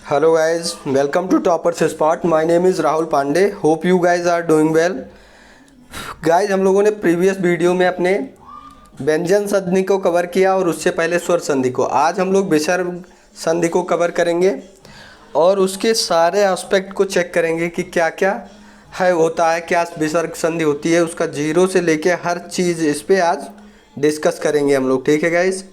Hello guys, welcome to Toppers Spot. My name is Rahul Pandey. Hope you guys are doing well. Guys हम लोगों ने previous video में अपने व्यंजन संधि को कवर किया और उससे पहले स्वर संधि को। आज हम लोग विसर्ग संधि को कवर करेंगे और उसके सारे एस्पेक्ट को चेक करेंगे कि क्या क्या है होता है, क्या विसर्ग संधि होती है, उसका जीरो से लेके हर चीज़ इस पे आज डिस्कस करेंगे हम लोग। ठीक है गाइज।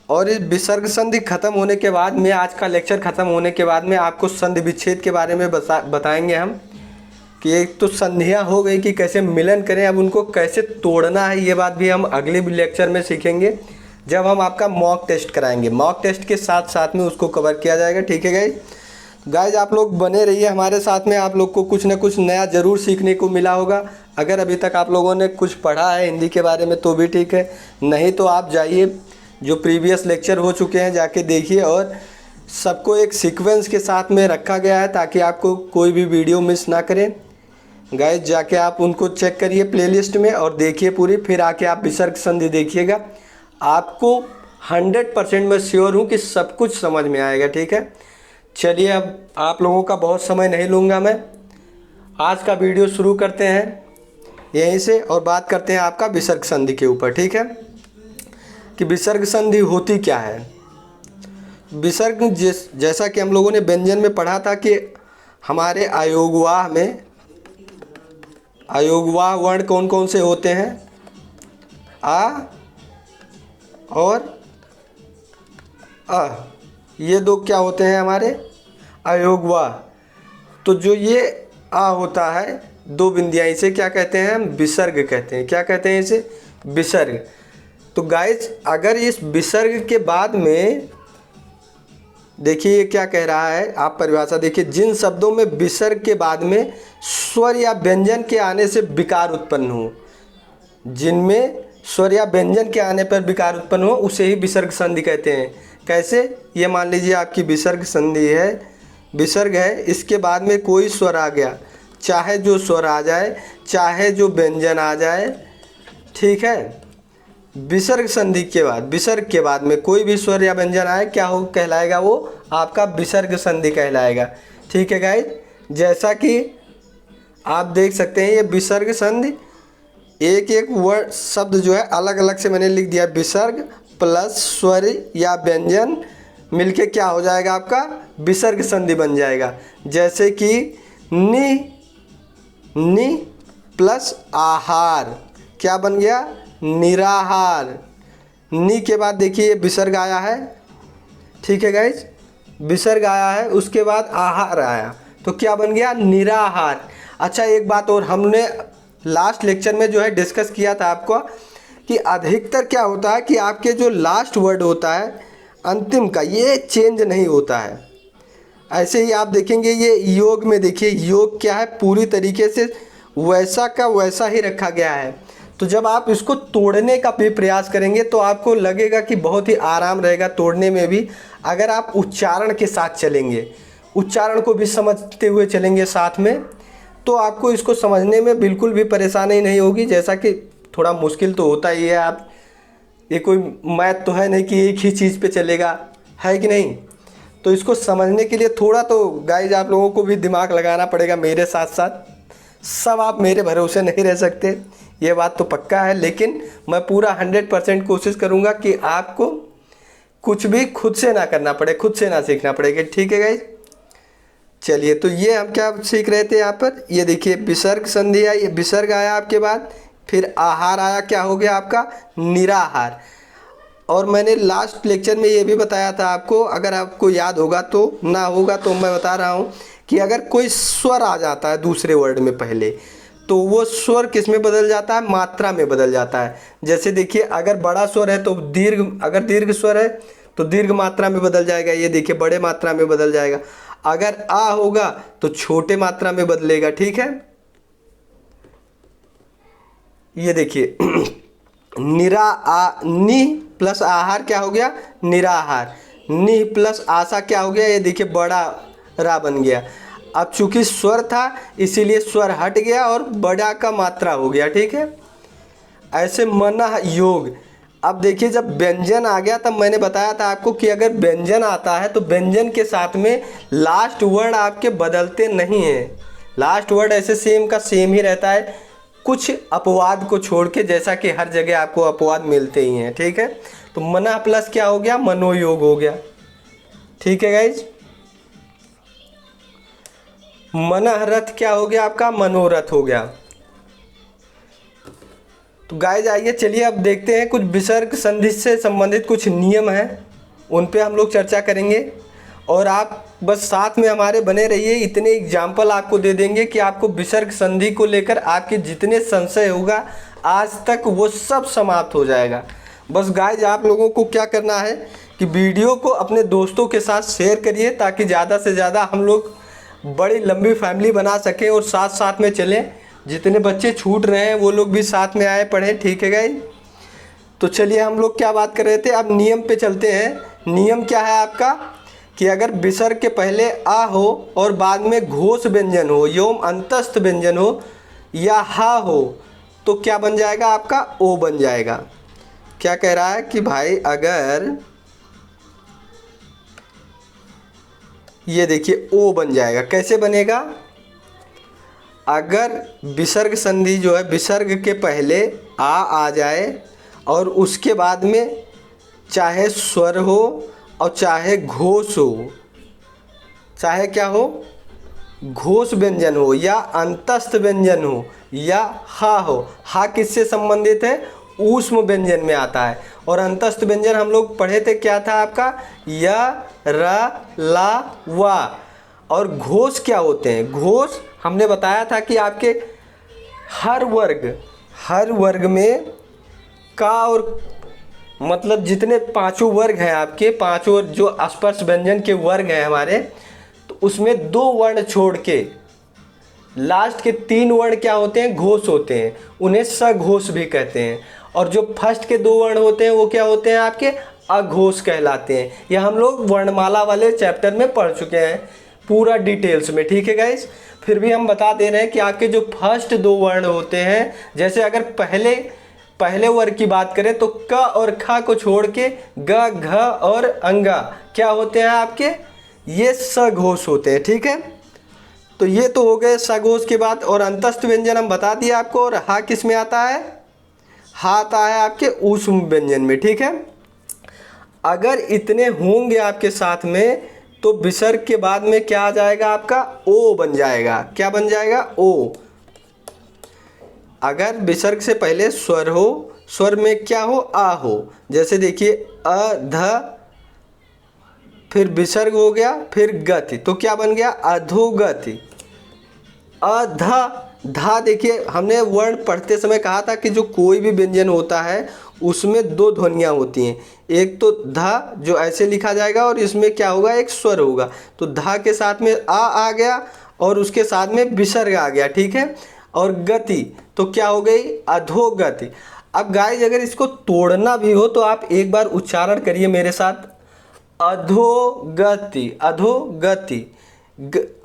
और इस विसर्ग संधि खत्म होने के बाद में, आज का लेक्चर खत्म होने के बाद में आपको संधि विच्छेद के बारे में बताएंगे हम कि एक तो संधियाँ हो गई कि कैसे मिलन करें, अब उनको कैसे तोड़ना है ये बात भी हम अगले लेक्चर में सीखेंगे जब हम आपका मॉक टेस्ट कराएंगे। मॉक टेस्ट के साथ साथ में उसको कवर किया जाएगा। ठीक है गाइज, आप लोग बने रहिए हमारे साथ में। आप लोग को कुछ ना कुछ नया ज़रूर सीखने को मिला होगा। अगर अभी तक आप लोगों ने कुछ पढ़ा है हिंदी के बारे में तो भी ठीक है, नहीं तो आप जाइए जो प्रीवियस लेक्चर हो चुके हैं जाके देखिए। और सबको एक सीक्वेंस के साथ में रखा गया है ताकि आपको कोई भी वीडियो मिस ना करें। गाइज जाके आप उनको चेक करिए प्लेलिस्ट में और देखिए पूरी, फिर आके आप विसर्ग संधि देखिएगा। आपको 100% मैं श्योर हूँ कि सब कुछ समझ में आएगा। ठीक है, चलिए अब आप लोगों का बहुत समय नहीं लूँगा मैं, आज का वीडियो शुरू करते हैं यहीं से और बात करते हैं आपका विसर्ग संधि के ऊपर। ठीक है कि विसर्ग संधि होती क्या है। विसर्ग जैसा कि हम लोगों ने व्यंजन में पढ़ा था कि हमारे अयोगवाह में अयोगवाह वर्ण कौन कौन से होते हैं, आ और अ, ये दो क्या होते हैं हमारे अयोगवाह। तो जो ये आ होता है दो बिंदियाँ, इसे क्या कहते हैं हम, विसर्ग कहते हैं। क्या कहते हैं इसे, विसर्ग। तो गाइज अगर इस विसर्ग के बाद में देखिए ये क्या कह रहा है, आप परिभाषा देखिए, जिन शब्दों में विसर्ग के बाद में स्वर या व्यंजन के आने से विकार उत्पन्न हो, जिनमें स्वर या व्यंजन के आने पर विकार उत्पन्न हो उसे ही विसर्ग संधि कहते हैं। कैसे, ये मान लीजिए आपकी विसर्ग संधि है, विसर्ग है, इसके बाद में कोई स्वर आ गया, चाहे जो स्वर आ जाए चाहे जो व्यंजन आ जाए। ठीक है, विसर्ग संधि के बाद, विसर्ग के बाद में कोई भी स्वर या व्यंजन आए, क्या हो कहलाएगा, वो आपका विसर्ग संधि कहलाएगा। ठीक है गाइज, जैसा कि आप देख सकते हैं ये विसर्ग संधि, एक एक वर्ड शब्द जो है अलग अलग से मैंने लिख दिया। विसर्ग प्लस स्वर या व्यंजन मिलके क्या हो जाएगा, आपका विसर्ग संधि बन जाएगा। जैसे कि नि प्लस आहार क्या बन गया, निराहार। नी के बाद देखिए ये विसर्ग आया है। ठीक है गाइज, विसर्ग आया है, उसके बाद आहार आया तो क्या बन गया, निराहार। अच्छा एक बात और, हमने लास्ट लेक्चर में जो है डिस्कस किया था आपको कि अधिकतर क्या होता है कि आपके जो लास्ट वर्ड होता है अंतिम का, ये चेंज नहीं होता है। ऐसे ही आप देखेंगे ये योग में, देखिए योग क्या है, पूरी तरीके से वैसा का वैसा ही रखा गया है। तो जब आप इसको तोड़ने का भी प्रयास करेंगे तो आपको लगेगा कि बहुत ही आराम रहेगा तोड़ने में भी, अगर आप उच्चारण के साथ चलेंगे, उच्चारण को भी समझते हुए चलेंगे साथ में, तो आपको इसको समझने में बिल्कुल भी परेशानी नहीं होगी। जैसा कि थोड़ा मुश्किल तो होता ही है, आप ये कोई मैथ तो है नहीं कि एक ही चीज़ पे चलेगा, है कि नहीं। तो इसको समझने के लिए थोड़ा तो गाइज आप लोगों को भी दिमाग लगाना पड़ेगा मेरे साथ साथ। सब आप मेरे भरोसे नहीं रह सकते, ये बात तो पक्का है, लेकिन मैं पूरा 100% कोशिश करूँगा कि आपको कुछ भी खुद से ना करना पड़े, खुद से ना सीखना पड़ेगा। ठीक है गाइज, चलिए तो ये हम क्या सीख रहे थे यहाँ पर, ये देखिए विसर्ग संधि आई, विसर्ग आया आपके बाद, फिर आहार आया, क्या हो गया आपका, निराहार। और मैंने लास्ट लेक्चर में ये भी बताया था आपको, अगर आपको याद होगा तो, ना होगा तो मैं बता रहा हूँ कि अगर कोई स्वर आ जाता है दूसरे वर्ड में पहले, तो वो स्वर किस में बदल जाता है, मात्रा में बदल जाता है। जैसे देखिए अगर बड़ा स्वर है तो दीर्घ, अगर दीर्घ स्वर है तो दीर्घ मात्रा में बदल जाएगा, ये देखिए बड़े मात्रा में बदल जाएगा। अगर आ होगा तो छोटे मात्रा में बदलेगा। ठीक है, ये देखिए नि प्लस आहार क्या हो गया, निराहार। नि प्लस आशा क्या हो गया, ये देखिए बड़ा रा बन गया। अब चूंकि स्वर था इसीलिए स्वर हट गया और बड़ा का मात्रा हो गया। ठीक है, ऐसे मन योग, अब देखिए जब व्यंजन आ गया तब मैंने बताया था आपको कि अगर व्यंजन आता है तो व्यंजन के साथ में लास्ट वर्ड आपके बदलते नहीं हैं। लास्ट वर्ड ऐसे सेम का सेम ही रहता है, कुछ अपवाद को छोड़ के, जैसा कि हर जगह आपको अपवाद मिलते ही हैं। ठीक है, तो मना प्लस क्या हो गया, मनोयोग हो गया। ठीक है गाइज, मनोरथ क्या हो गया आपका, मनोरथ हो गया। तो गाइज आइए चलिए अब देखते हैं कुछ विसर्ग संधि से संबंधित कुछ नियम हैं, उन पे हम लोग चर्चा करेंगे। और आप बस साथ में हमारे बने रहिए, इतने एग्जाम्पल आपको दे देंगे कि आपको विसर्ग संधि को लेकर आपके जितने संशय होगा आज तक वो सब समाप्त हो जाएगा। बस गाइज आप लोगों को क्या करना है कि वीडियो को अपने दोस्तों के साथ शेयर करिए, ताकि ज़्यादा से ज़्यादा हम लोग बड़ी लंबी फैमिली बना सकें और साथ साथ में चलें। जितने बच्चे छूट रहे हैं वो लोग भी साथ में आए पढ़ें। ठीक है गाइज, तो चलिए हम लोग क्या बात कर रहे थे, अब नियम पे चलते हैं। नियम क्या है आपका कि अगर विसर्ग के पहले आ हो और बाद में घोष व्यंजन हो, योम अंतस्थ व्यंजन हो या हा हो, तो क्या बन जाएगा आपका, ओ बन जाएगा। क्या कह रहा है कि भाई अगर ये देखिए ओ बन जाएगा, कैसे बनेगा, अगर विसर्ग संधि जो है विसर्ग के पहले आ जाए और उसके बाद में चाहे स्वर हो और चाहे घोष हो, चाहे क्या हो, घोष व्यंजन हो या अंतस्थ व्यंजन हो या हा हो। हा किससे संबंधित है, ऊष्म व्यंजन में आता है। और अंतस्थ व्यंजन हम लोग पढ़े थे, क्या था आपका, य र ला वा। और घोष क्या होते हैं, घोष हमने बताया था कि आपके हर वर्ग में का और मतलब जितने पांचों वर्ग हैं आपके, पांचों जो स्पर्श व्यंजन के वर्ग हैं हमारे, तो उसमें 2 वर्ण छोड़ के लास्ट के 3 वर्ण क्या होते हैं, घोष होते हैं, उन्हें सघोष भी कहते हैं। और जो फर्स्ट के 2 वर्ण होते हैं वो क्या होते हैं आपके, अघोष कहलाते हैं। यह हम लोग वर्णमाला वाले चैप्टर में पढ़ चुके हैं पूरा डिटेल्स में। ठीक है गाइस, फिर भी हम बता दे रहे हैं कि आपके जो फर्स्ट 2 वर्ण होते हैं, जैसे अगर पहले वर्ग की बात करें तो क और ख को छोड़ के ग, घ और अंगा क्या होते हैं आपके, ये सघोष होते हैं। ठीक है, तो ये तो हो गए सघोष की बात। और अंतस्थ व्यंजन हम बता दिए आपको। और हा किस में आता है, हा आता है आपके ऊष्म व्यंजन में। ठीक है, अगर इतने होंगे आपके साथ में तो विसर्ग के बाद में क्या आ जाएगा आपका, ओ बन जाएगा। क्या बन जाएगा, ओ। अगर विसर्ग से पहले स्वर हो, स्वर में क्या हो, आ हो, जैसे देखिए अ ध, फिर विसर्ग हो गया, फिर गति, तो क्या बन गया, अधोगति। अध धा, देखिए हमने वर्ण पढ़ते समय कहा था कि जो कोई भी व्यंजन होता है उसमें 2 ध्वनियाँ होती हैं। एक तो धा जो ऐसे लिखा जाएगा और इसमें क्या होगा, एक स्वर होगा। तो धा के साथ में आ गया और उसके साथ में विसर्ग आ गया। ठीक है, और गति तो क्या हो गई, अधोगति। अब गाइस अगर इसको तोड़ना भी हो तो आप एक बार उच्चारण करिए मेरे साथ, अधोगति, अधोगति।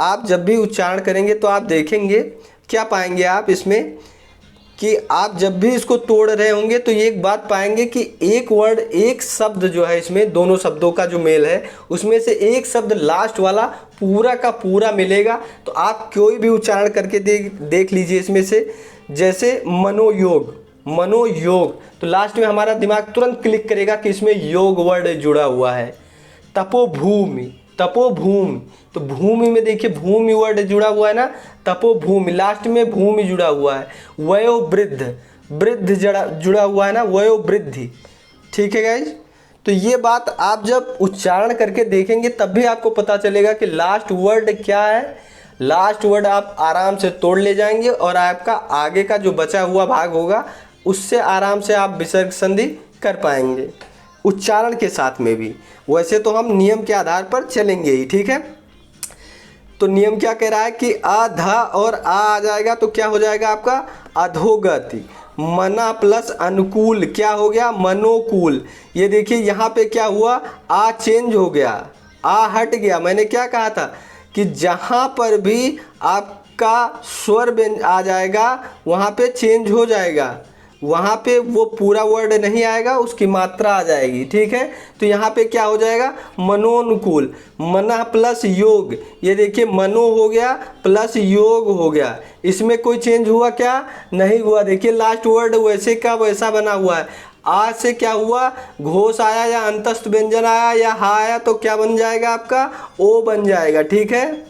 आप जब भी उच्चारण करेंगे तो आप देखेंगे क्या पाएंगे आप इसमें, कि आप जब भी इसको तोड़ रहे होंगे तो ये एक बात पाएंगे कि एक वर्ड, एक शब्द जो है इसमें, दोनों शब्दों का जो मेल है उसमें से एक शब्द लास्ट वाला पूरा का पूरा मिलेगा। तो आप कोई भी उच्चारण करके देख लीजिए इसमें से, जैसे मनोयोग, मनोयोग, तो लास्ट में हमारा दिमाग तुरंत क्लिक करेगा कि इसमें योग वर्ड जुड़ा हुआ है। तपोभूमि, तपोभूमि, तो भूमि में देखिए भूमि वर्ड जुड़ा हुआ है ना, तपोभूमि, लास्ट में भूमि जुड़ा हुआ है। वयोवृद्ध, वृद्ध जुड़ा हुआ है ना, वयोवृद्धि। ठीक है गाइज, तो ये बात आप जब उच्चारण करके देखेंगे तब भी आपको पता चलेगा कि लास्ट वर्ड क्या है। लास्ट वर्ड आप आराम से तोड़ ले जाएंगे और आपका आगे का जो बचा हुआ भाग होगा उससे आराम से आप विसर्ग संधि कर पाएंगे उच्चारण के साथ में भी। वैसे तो हम नियम के आधार पर चलेंगे ही। ठीक है, तो नियम क्या कह रहा है कि आ धा और आ जाएगा तो क्या हो जाएगा आपका, अधोगति। मना प्लस अनुकूल क्या हो गया, मनोकूल। ये देखिए यहाँ पे क्या हुआ, आ चेंज हो गया, आ हट गया। मैंने क्या कहा था कि जहाँ पर भी आपका स्वर आ जाएगा वहाँ पे चेंज हो जाएगा। वहाँ पे वो पूरा वर्ड नहीं आएगा, उसकी मात्रा आ जाएगी। ठीक है, तो यहाँ पे क्या हो जाएगा, मनोनुकूल, मना प्लस योग, ये देखिए मनो हो गया प्लस योग हो गया, इसमें कोई चेंज हुआ क्या, नहीं हुआ। देखिए लास्ट वर्ड वैसे का वैसा बना हुआ है। आज से क्या हुआ, घोष आया या अंतस्थ व्यंजन आया या हा आया तो क्या बन जाएगा आपका, ओ बन जाएगा। ठीक है,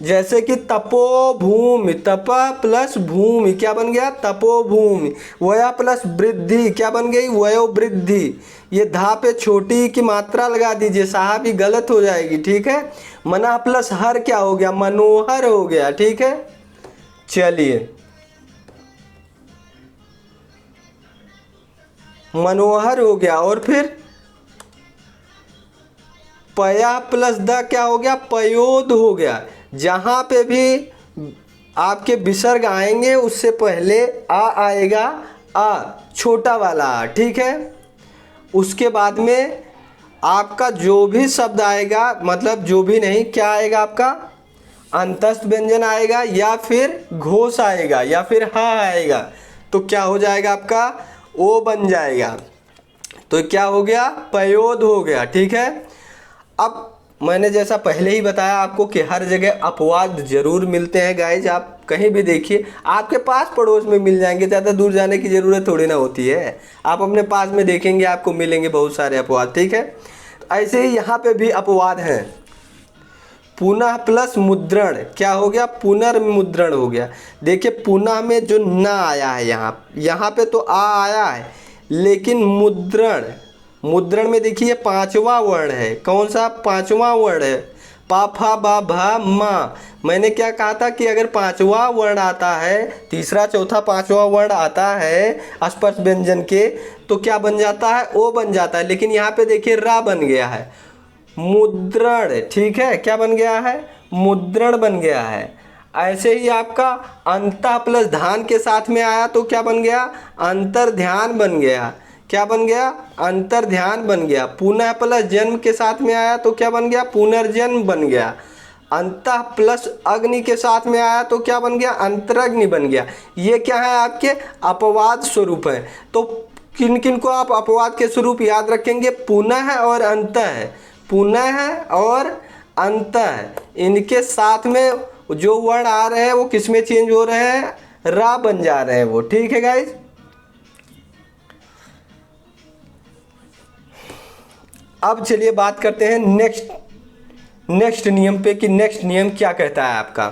जैसे कि तपोभूमि, तप प्लस भूमि क्या बन गया, तपोभूमि। वया प्लस वृद्धि क्या बन गई, वयोवृद्धि। ये धा पे छोटी की मात्रा लगा दीजिए, साहब ही गलत हो जाएगी। ठीक है, मना प्लस हर क्या हो गया, मनोहर हो गया। ठीक है, चलिए मनोहर हो गया, और फिर पया प्लस द क्या हो गया, पयोद हो गया। जहाँ पे भी आपके विसर्ग आएंगे उससे पहले आ आएगा, आ छोटा वाला आ। ठीक है, उसके बाद में आपका जो भी शब्द आएगा, मतलब जो भी नहीं, क्या आएगा आपका, अंतस्थ व्यंजन आएगा या फिर घोष आएगा या फिर हा आएगा, तो क्या हो जाएगा आपका, ओ बन जाएगा। तो क्या हो गया, पयोद हो गया। ठीक है, अब मैंने जैसा पहले ही बताया आपको कि हर जगह अपवाद जरूर मिलते हैं गाइज। आप कहीं भी देखिए, आपके पास पड़ोस में मिल जाएंगे, ज़्यादा दूर जाने की ज़रूरत थोड़ी ना होती है। आप अपने पास में देखेंगे आपको मिलेंगे बहुत सारे अपवाद। ठीक है, ऐसे ही यहाँ पे भी अपवाद हैं। पुनः प्लस मुद्रण क्या हो गया, पुनर्मुद्रण हो गया। देखिए पुनः में जो ना आया है, यहाँ पे तो आ आया है, लेकिन मुद्रण में देखिए पांचवा वर्ण है। कौन सा पांचवा वर्ण है, पा फा बा भा मा। मैंने क्या कहा था कि अगर पांचवा वर्ण आता है, तीसरा चौथा पांचवा वर्ण आता है स्पर्श व्यंजन के, तो क्या बन जाता है, ओ बन जाता है। लेकिन यहाँ पे देखिए रा बन गया है, मुद्रण। ठीक है, क्या बन गया है, मुद्रण बन गया है। ऐसे ही आपका अंतः प्लस धान के साथ में आया तो क्या बन गया, अंतर ध्यान बन गया। क्या बन गया, अंतर ध्यान बन गया। पुनः प्लस जन्म के साथ में आया तो क्या बन गया, पुनर्जन्म बन गया। अंतः प्लस अग्नि के साथ में आया तो क्या बन गया, अंतरग्नि बन गया। ये क्या है, आपके अपवाद स्वरूप है। तो किन किन को आप अपवाद के स्वरूप याद रखेंगे, पुनः और अंतः है, पुनः और अंतः, इनके साथ में जो वर्ण आ रहे हैं वो किस में चेंज हो रहे हैं, रा बन जा रहे हैं वो। ठीक है गाइज, अब चलिए बात करते हैं नेक्स्ट नियम पे कि नेक्स्ट नियम क्या कहता है आपका।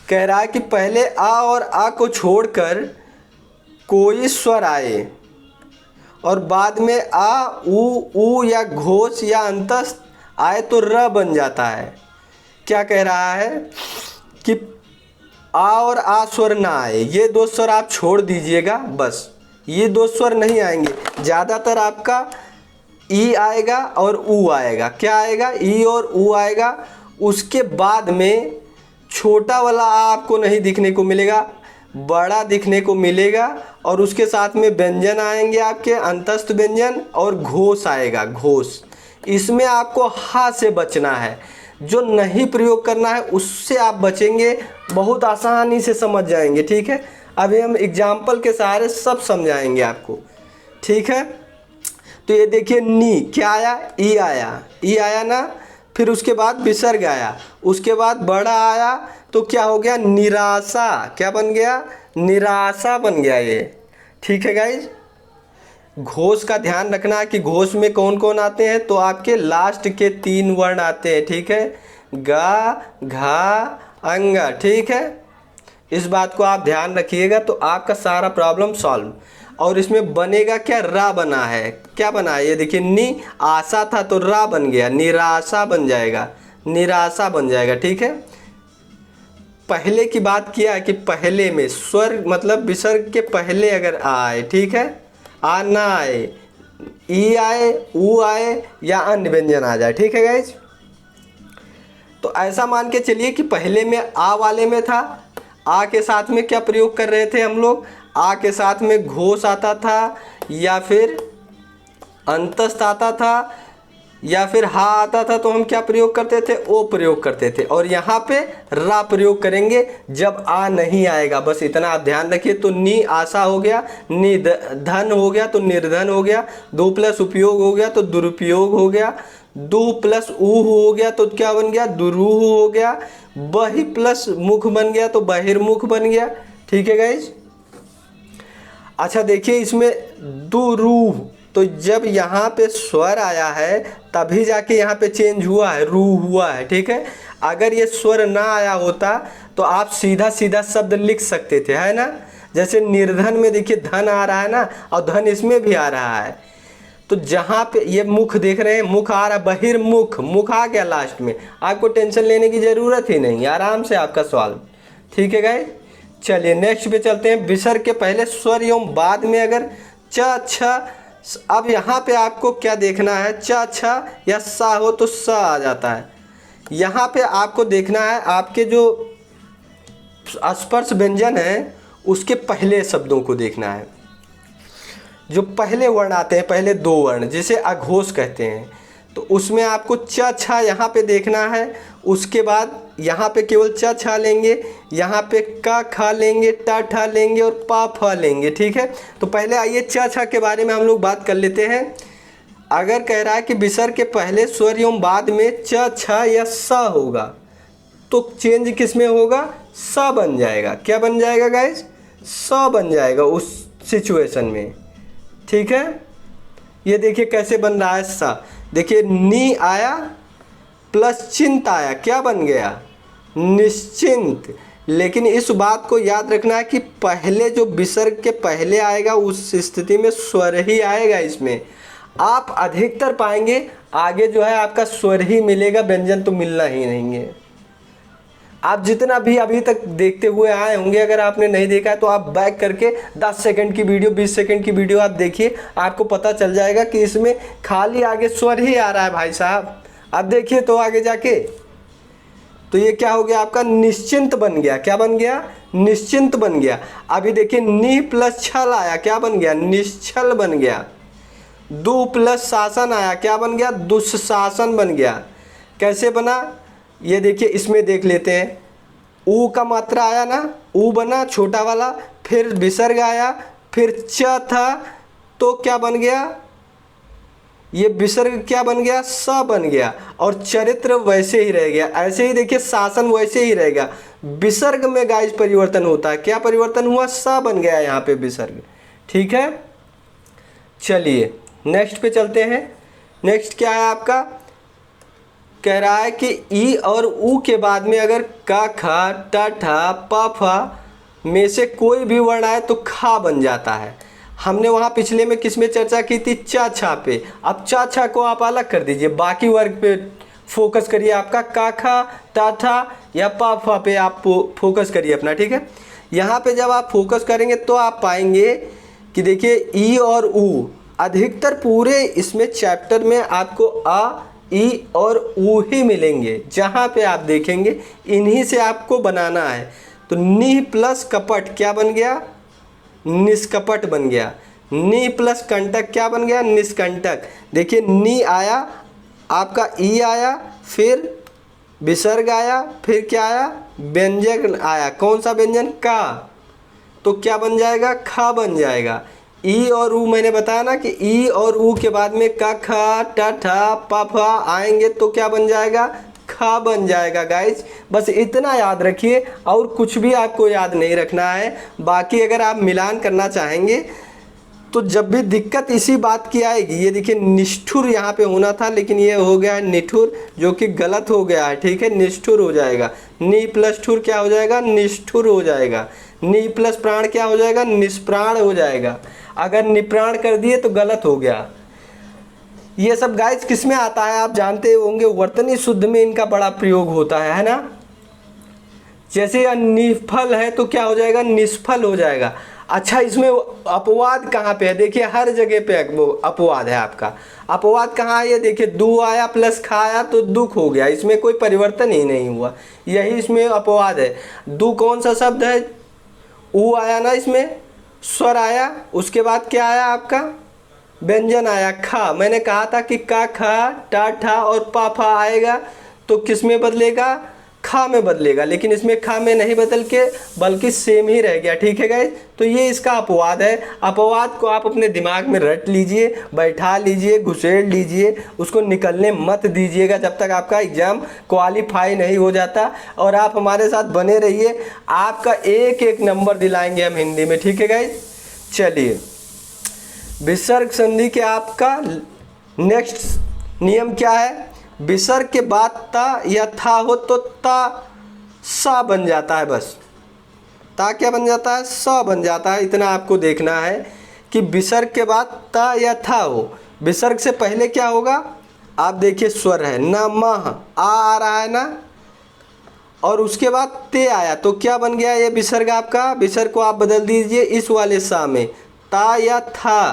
कह रहा है कि पहले आ और आ को छोड़कर कोई स्वर आए और बाद में आ ऊ या घोष या अंतस्थ आए तो र बन जाता है। क्या कह रहा है कि आ और आ स्वर ना आए, ये दो स्वर आप छोड़ दीजिएगा, बस ये दो स्वर नहीं आएंगे। ज़्यादातर आपका ई आएगा और ऊ आएगा। क्या आएगा, ई और ऊ आएगा। उसके बाद में छोटा वाला आ आपको नहीं दिखने को मिलेगा, बड़ा दिखने को मिलेगा। और उसके साथ में व्यंजन आएंगे आपके, अंतस्थ व्यंजन, और घोष आएगा, घोष। इसमें आपको हा से बचना है, जो नहीं प्रयोग करना है उससे आप बचेंगे, बहुत आसानी से समझ जाएंगे। ठीक है, अभी हम एग्जाम्पल के सहारे सब समझाएंगे आपको। ठीक है, तो ये देखिए नी क्या आया, ई आया, ई आया ना। फिर उसके बाद विसर्ग आया, उसके बाद बड़ा आया तो क्या हो गया, निराशा। क्या बन गया, निराशा बन गया ये। ठीक है गाइज, घोष का ध्यान रखना कि घोष में कौन कौन आते हैं, तो आपके लास्ट के 3 वर्ण आते हैं। ठीक है, गा घा अंगा। ठीक है, इस बात को आप ध्यान रखिएगा तो आपका सारा प्रॉब्लम सॉल्व। और इसमें बनेगा क्या, रा बना है। क्या बना है, ये देखिए नी आशा था तो रा बन गया, निराशा बन जाएगा, निराशा बन जाएगा। ठीक है, पहले की बात किया कि पहले में स्वर मतलब विसर्ग के पहले अगर आए, ठीक है, आ ना आए, ई आए, ऊ आए या अन्य व्यंजन आ जाए। ठीक है गाइज, तो ऐसा मान के चलिए कि पहले में आ वाले में था, आ के साथ में क्या प्रयोग कर रहे थे हम लोग, आ के साथ में घोष आता था या फिर अंतस्थ आता था या फिर हा आता था तो हम क्या प्रयोग करते थे, ओ प्रयोग करते थे। और यहाँ पे रा प्रयोग करेंगे जब आ नहीं आएगा, बस इतना आप ध्यान रखिए। तो नी आशा हो गया, धन हो गया तो निर्धन हो गया, दो प्लस उपयोग हो गया तो दुरुपयोग हो गया, दो प्लस ऊ हो गया तो क्या बन गया, दुरूह हो गया, बहि प्लस मुख बन गया तो बहिर्मुख बन गया। ठीक है गाइज। अच्छा देखिए इसमें दुरूह, तो जब यहाँ पे स्वर आया है तभी जाके यहाँ पे चेंज हुआ है, रूह हुआ है। ठीक है, अगर ये स्वर ना आया होता तो आप सीधा सीधा शब्द लिख सकते थे, है ना। जैसे निर्धन में देखिए धन आ रहा है ना, और धन इसमें भी आ रहा है। तो जहाँ पे ये मुख देख रहे हैं, मुख आ रहा है, बहिर्मुख, मुख आ गया लास्ट में, आपको टेंशन लेने की ज़रूरत ही नहीं, आराम से आपका सवाल। ठीक है गाइस, चलिए नेक्स्ट पे चलते हैं। विसर्ग के पहले स्वर एवं बाद में अगर च छ, अब यहाँ पे आपको क्या देखना है, च छ या सा हो तो स आ जाता है। यहाँ पे आपको देखना है आपके जो स्पर्श व्यंजन है उसके पहले शब्दों को देखना है, जो पहले वर्ण आते हैं, पहले दो वर्ण जिसे अघोष कहते हैं, तो उसमें आपको च छ यहाँ पे देखना है। उसके बाद यहाँ पे केवल च छ लेंगे, यहाँ पे क ख लेंगे, ट ठ लेंगे और प फ लेंगे। ठीक है, तो पहले आइए च छ के बारे में हम लोग बात कर लेते हैं। अगर कह रहा है कि विसर्ग के पहले स्वर एवं बाद में च छ या स होगा तो चेंज किस में होगा, स बन जाएगा। क्या बन जाएगा गाइस, स बन जाएगा उस सिचुएशन में। ठीक है, ये देखिए कैसे बन रहा है सा। देखिए नी आया प्लस चिंत आया, क्या बन गया, निश्चिंत। लेकिन इस बात को याद रखना है कि पहले जो विसर्ग के पहले आएगा उस स्थिति में स्वर ही आएगा। इसमें आप अधिकतर पाएंगे आगे जो है आपका स्वर ही मिलेगा, व्यंजन तो मिलना ही नहीं है। आप जितना भी अभी तक देखते हुए आए होंगे, अगर आपने नहीं देखा है तो आप बैक करके 10 सेकंड की वीडियो, 20 सेकंड की वीडियो आप देखिए, आपको पता चल जाएगा कि इसमें खाली आगे स्वर ही आ रहा है भाई साहब। अब देखिए तो आगे जाके तो ये क्या हो गया आपका, निश्चिंत बन गया। क्या बन गया, निश्चिंत बन गया। अभी देखिए नी प्लस छल आया, क्या बन गया, निश्चल बन गया। दु प्लस शासन आया, क्या बन गया, दुस्शासन बन गया। कैसे बना ये देखिए, इसमें देख लेते हैं। ऊ का मात्रा आया ना, ऊ बना छोटा वाला, फिर विसर्ग आया, फिर च था तो क्या बन गया, ये विसर्ग क्या बन गया, स बन गया। और चरित्र वैसे ही रह गया। ऐसे ही देखिए शासन वैसे ही रहेगा। विसर्ग में गाइस परिवर्तन होता है, क्या परिवर्तन हुआ, स बन गया यहाँ पे विसर्ग। ठीक है, चलिए नेक्स्ट पे चलते हैं। नेक्स्ट क्या है आपका, कह रहा है कि ई और ऊ के बाद में अगर क ख ट ठ प फ में से कोई भी वर्ण आए तो खा बन जाता है। हमने वहाँ पिछले में किस में चर्चा की थी, चा छा पे। अब चा छा को आप अलग कर दीजिए, बाकी वर्ग पे फोकस करिए। आपका का खा टा ठा या पा फा पे आप फोकस करिए अपना। ठीक है, यहाँ पे जब आप फोकस करेंगे तो आप पाएंगे कि देखिए ई और ऊ अधिकतर पूरे इसमें चैप्टर में आपको आ, ई और ऊ ही मिलेंगे। जहाँ पे आप देखेंगे इन्हीं से आपको बनाना है। तो नी प्लस कपट क्या बन गया, निष्कपट बन गया। नी प्लस कंटक क्या बन गया, निष्कंटक। देखिए नी आया, आपका ई आया, फिर विसर्ग आया, फिर क्या आया, व्यंजन आया। कौन सा व्यंजन, का, तो क्या बन जाएगा, खा बन जाएगा। ई और ऊ मैंने बताया ना कि ई और ऊ के बाद में क ख ट ठ प फ आएंगे तो क्या बन जाएगा, खा बन जाएगा। गाइस बस इतना याद रखिए और कुछ भी आपको याद नहीं रखना है। बाकी अगर आप मिलान करना चाहेंगे तो जब भी दिक्कत इसी बात की आएगी, ये देखिए निष्ठुर यहाँ पे होना था लेकिन ये हो गया है निठुर, जो कि गलत हो गया है। ठीक है, निष्ठुर हो जाएगा। नी प्लस ठुर क्या हो जाएगा, निष्ठुर हो जाएगा। नी प्लस प्राण क्या हो जाएगा, निष्प्राण हो जाएगा। अगर निप्राण कर दिए तो गलत हो गया। ये सब गाइस किस में आता है आप जानते होंगे, वर्तनी शुद्ध में इनका बड़ा प्रयोग होता है ना। जैसे निफल है तो क्या हो जाएगा, निष्फल हो जाएगा। अच्छा इसमें अपवाद कहाँ पे है, देखिए हर जगह पे अपवाद है आपका। अपवाद कहाँ है, ये देखिए दू आया प्लस खा आया तो दुख हो गया, इसमें कोई परिवर्तन ही नहीं हुआ, यही इसमें अपवाद है। दू कौन सा शब्द है, ऊ आया ना, इसमें स्वर आया, उसके बाद क्या आया आपका व्यंजन आया खा, मैंने कहा था कि का खा टा ठा और पा फा आएगा तो किस में बदलेगा, खा में बदलेगा, लेकिन इसमें खा में नहीं बदल के बल्कि सेम ही रह गया। ठीक है गाइस, तो ये इसका अपवाद है। अपवाद को आप अपने दिमाग में रट लीजिए, बैठा लीजिए, घुसेड़ लीजिए, उसको निकलने मत दीजिएगा जब तक आपका एग्ज़ाम क्वालिफाई नहीं हो जाता। और आप हमारे साथ बने रहिए, आपका एक एक नंबर दिलाएंगे हम हिंदी में। ठीक है गाइस, चलिए विसर्ग संधि के आपका नेक्स्ट नियम क्या है, विसर्ग के बाद ता या था हो तो ता सा बन जाता है, बस ता क्या बन जाता है, सा बन जाता है। इतना आपको देखना है कि विसर्ग के बाद ता या था हो, विसर्ग से पहले क्या होगा, आप देखिए स्वर है न म आ रहा है ना, और उसके बाद ते आया तो क्या बन गया ये विसर्ग आपका, विसर्ग को आप बदल दीजिए इस वाले सा में, ता या था,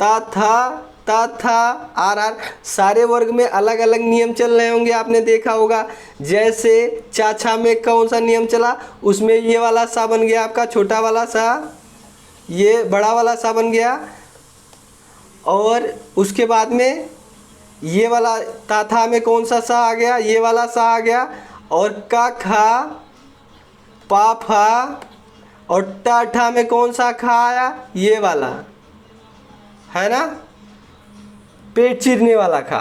ता था ता था आर आर। सारे वर्ग में अलग अलग नियम चल रहे होंगे, आपने देखा होगा। जैसे चाचा में कौन सा नियम चला, उसमें ये वाला सा बन गया आपका छोटा वाला सा, ये बड़ा वाला सा बन गया, और उसके बाद में ये वाला ता था में कौन सा सा आ गया, ये वाला सा आ गया, और का खा पा फा, और टा ठा में कौन सा खा आया, ये वाला है ना, पेट चीरने वाला खा।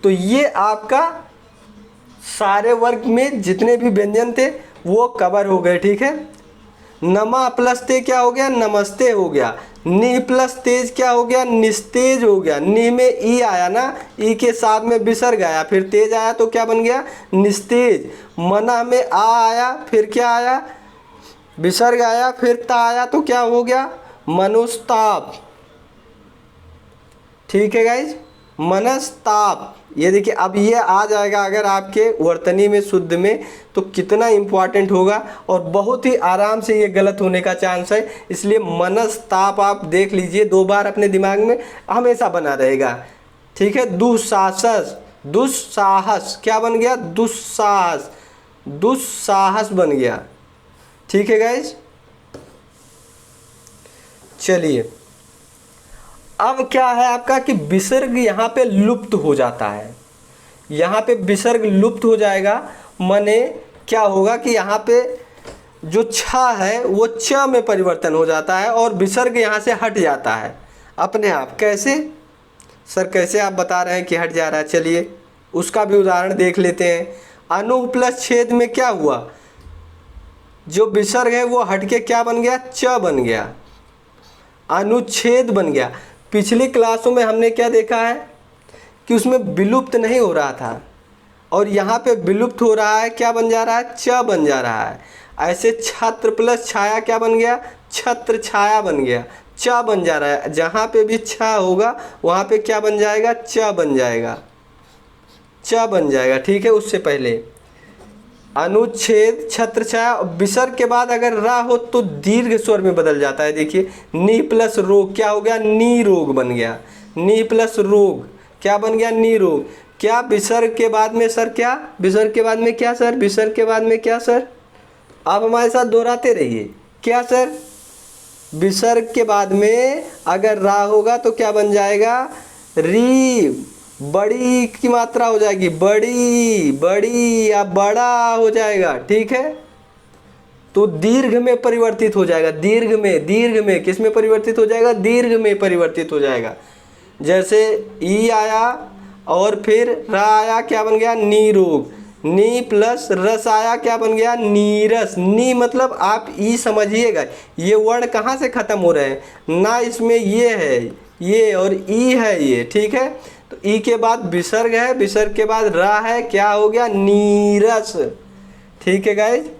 तो ये आपका सारे वर्ग में जितने भी व्यंजन थे वो कवर हो गए। ठीक है, नमा प्लस ते क्या हो गया, नमस्ते हो गया। नि प्लस तेज क्या हो गया, निस्तेज हो गया। नि में ई आया ना, ई के साथ में विसर्ग आया, फिर तेज आया तो क्या बन गया, निस्तेज। मना में आ आया, फिर क्या आया, विसर्ग आया, फिर ता आया तो क्या हो गया, मनुस्ताप। ठीक है गाइज, मनस्ताप। ये देखिए अब ये आ जाएगा अगर आपके वर्तनी में शुद्ध में, तो कितना इम्पॉर्टेंट होगा, और बहुत ही आराम से ये गलत होने का चांस है। इसलिए मनस्ताप आप देख लीजिए, 2 बार अपने दिमाग में हमेशा बना रहेगा। ठीक है, दुस्साहस, दुस्साहस क्या बन गया, दुस्साहस, दुस्साहस बन गया। ठीक है गाइज, चलिए अब क्या है आपका कि विसर्ग यहाँ पे लुप्त हो जाता है, यहाँ पे विसर्ग लुप्त हो जाएगा। माने क्या होगा कि यहाँ पे जो छ है वो च में परिवर्तन हो जाता है और विसर्ग यहाँ से हट जाता है अपने आप। कैसे सर, कैसे आप बता रहे हैं कि हट जा रहा है, चलिए उसका भी उदाहरण देख लेते हैं। अनु प्लस छेद में क्या हुआ, जो विसर्ग है वो हट के क्या बन गया, च बन गया, अनुच्छेद बन गया। पिछली क्लासों में हमने क्या देखा है कि उसमें विलुप्त नहीं हो रहा था, और यहाँ पे विलुप्त हो रहा है, क्या बन जा रहा है, च बन जा रहा है। ऐसे छत्र प्लस छाया क्या बन गया, छत्र छाया बन गया, च बन जा रहा है। जहाँ पे भी छ होगा वहाँ पे क्या बन जाएगा, च बन जाएगा, च बन जाएगा। ठीक है, उससे पहले अनुच्छेद, छत्र छाया, विसर्ग के बाद अगर रा हो तो दीर्घ स्वर में बदल जाता है। देखिए नी प्लस रोग क्या हो गया, नी रोग बन गया। नी प्लस रोग क्या बन गया, नी रोग। क्या विसर्ग के बाद में सर, क्या विसर्ग के बाद में क्या सर, विसर्ग के बाद में क्या सर, आप हमारे साथ दोहराते रहिए। क्या सर, विसर्ग के बाद में अगर रा होगा तो क्या बन जाएगा, री, बड़ी की मात्रा हो जाएगी, बड़ी, बड़ी या बड़ा हो जाएगा। ठीक है, तो दीर्घ में परिवर्तित हो जाएगा, दीर्घ में, दीर्घ में किस में परिवर्तित हो जाएगा, दीर्घ में परिवर्तित हो जाएगा। जैसे ई आया और फिर रा आया, क्या बन गया, नीरोग। नी प्लस रस आया, क्या बन गया, नीरस। नी मतलब आप ई समझिएगा, ये वर्ण कहाँ से खत्म हो रहे हैं ना, इसमें ये है ये और ई है ये। ठीक है, तो ई के बाद विसर्ग है, विसर्ग के बाद रा है, क्या हो गया, नीरस। ठीक है गाइज,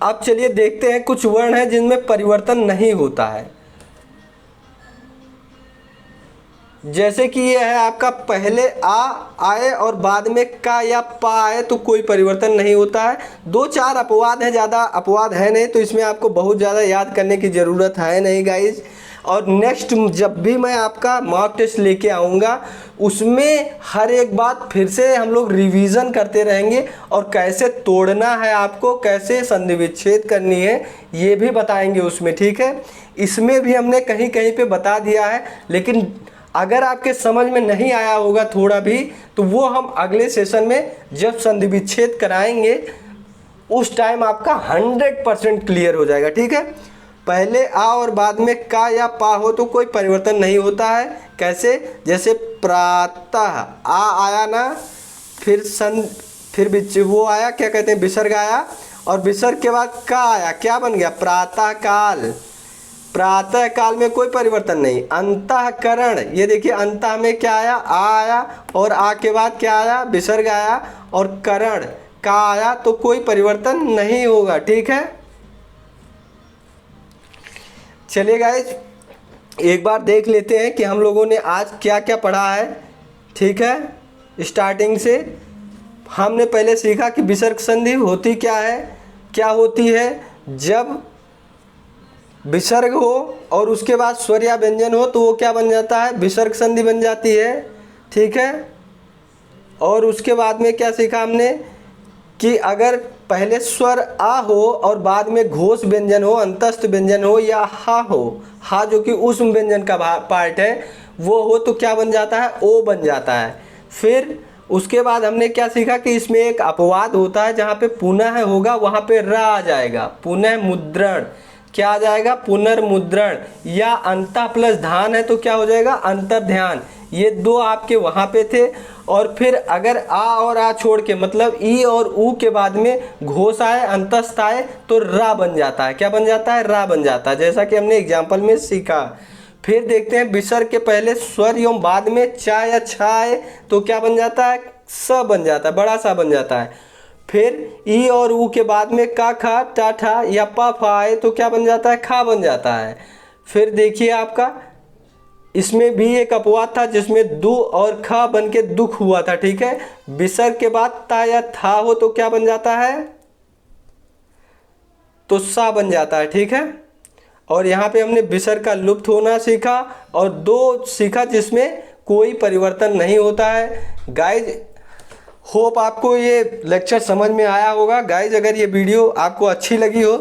अब चलिए देखते हैं कुछ वर्ण हैं जिनमें परिवर्तन नहीं होता है। जैसे कि ये है आपका, पहले आ आए और बाद में का या पा आए तो कोई परिवर्तन नहीं होता है। 2-4 अपवाद हैं, ज़्यादा अपवाद है नहीं, तो इसमें आपको बहुत ज़्यादा याद करने की ज़रूरत है नहीं गाइज। और नेक्स्ट जब भी मैं आपका मॉक टेस्ट लेके आऊँगा उसमें हर एक बात फिर से हम लोग रिवीजन करते रहेंगे, और कैसे तोड़ना है आपको, कैसे संधि विच्छेद करनी है ये भी बताएंगे उसमें। ठीक है, इसमें भी हमने कहीं कहीं पे बता दिया है, लेकिन अगर आपके समझ में नहीं आया होगा थोड़ा भी, तो वो हम अगले सेशन में जब संधि विच्छेद कराएंगे उस टाइम आपका 100% क्लियर हो जाएगा। ठीक है, पहले आ और बाद में का या पा हो तो कोई परिवर्तन नहीं होता है। कैसे? जैसे प्रातः आ आया ना, फिर वो आया, क्या कहते हैं, विसर्ग आया, और विसर्ग के बाद का आया, क्या बन गया, प्रातः काल। प्रातः काल में कोई परिवर्तन नहीं। अंतःकरण, ये देखिए अंतः में क्या आया, आ आया, और आ के बाद क्या आया, विसर्ग आया, और करण का आया, तो कोई परिवर्तन नहीं होगा। ठीक है, चलिए गाइस एक बार देख लेते हैं कि हम लोगों ने आज क्या क्या पढ़ा है। ठीक है, स्टार्टिंग से हमने पहले सीखा कि विसर्ग संधि होती क्या है, क्या होती है जब विसर्ग हो और उसके बाद स्वर या व्यंजन हो तो वो क्या बन जाता है, विसर्ग संधि बन जाती है। ठीक है, और उसके बाद में क्या सीखा हमने कि अगर पहले स्वर आ हो और बाद में घोष व्यंजन हो, अंतस्थ व्यंजन हो या हा हो, हा जो कि ऊष्म व्यंजन का पार्ट है वो हो, तो क्या बन जाता है, ओ बन जाता है। फिर उसके बाद हमने क्या सीखा कि इसमें एक अपवाद होता है, जहाँ पे पुनः होगा वहाँ पे र आ जाएगा, पुनः मुद्रण, क्या आ जाएगा, पुनर्मुद्रण, या अंतः प्लस धान है तो क्या हो जाएगा, अंतर्ध्यान। ये दो आपके वहाँ पे थे। और फिर अगर आ और आ छोड़ के मतलब ई और ऊ के बाद में घोष आए, अंतस्थ आए, तो रा बन जाता है। क्या बन जाता है, रा बन जाता है, जैसा कि हमने एग्जाम्पल में सीखा। फिर देखते हैं विसर्ग के पहले स्वर एवं बाद में चा या छा आए तो क्या बन जाता है, स बन जाता है, बड़ा सा बन जाता है। फिर ई और ऊ के बाद में का खा टा ठा या पा फा आए तो क्या बन जाता है, खा बन जाता है। फिर देखिए आपका इसमें भी एक अपवाद था जिसमें दु और ख बन के दुख हुआ था। ठीक है, विसर्ग के बाद ता या था हो तो क्या बन जाता है, तो सा बन जाता है। ठीक है, और यहाँ पे हमने विसर्ग का लुप्त होना सीखा और दो सीखा जिसमें कोई परिवर्तन नहीं होता है। गाइज होप आपको ये लेक्चर समझ में आया होगा। गाइज अगर ये वीडियो आपको अच्छी लगी हो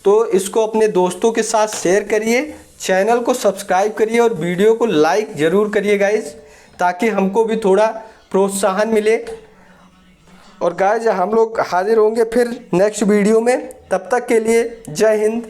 तो इसको अपने दोस्तों के साथ शेयर करिए, चैनल को सब्सक्राइब करिए और वीडियो को लाइक ज़रूर करिए गाइज, ताकि हमको भी थोड़ा प्रोत्साहन मिले। और गाइज हम लोग हाजिर होंगे फिर नेक्स्ट वीडियो में, तब तक के लिए जय हिंद।